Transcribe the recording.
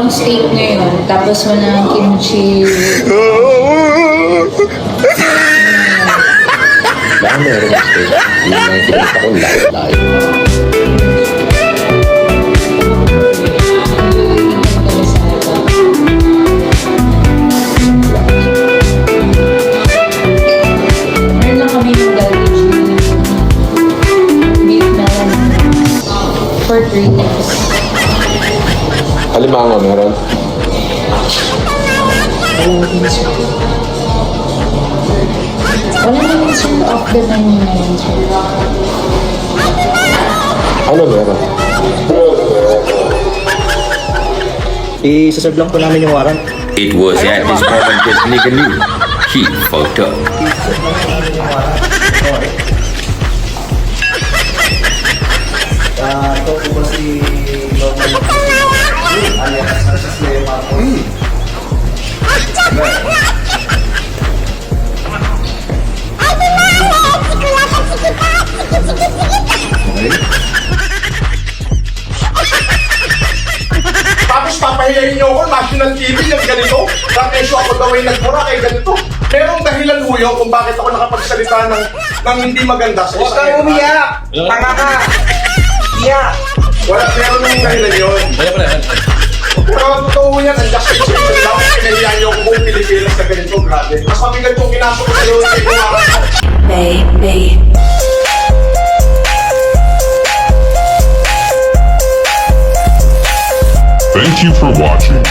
Ang steak ngayon, tapos walang kimchi. Baka meron yung steak. Yung nakikita ko lahat. Meron lang kami yung Dalgety beef melon for 3 days. Alimango meron. Wala naman sir off the menu na yun, sir. Ano meron? I-serve lang po namin yung warrant. It was at this moment that nigga knew he fucked up. Ito po ba si alias sa Slayer Marcos? Tapos papahilayin niyo ako, national TV, yung ganito. Rakesyo ako daw ay nagmura kay ganito. Merong dahilan ho yun kung bakit ako nakapagsalita ng hindi maganda sa Huwag kang umiyak! Tanga ka! Iyak! Meron yung dahilan yun. Pero totoo yan, ang justification lang. Pinahiya niyo ako buong Pilipinas na ganito, grabe. Mas mabigat yung kinasok ko sa iyo kay Kumakas. Thank you for watching.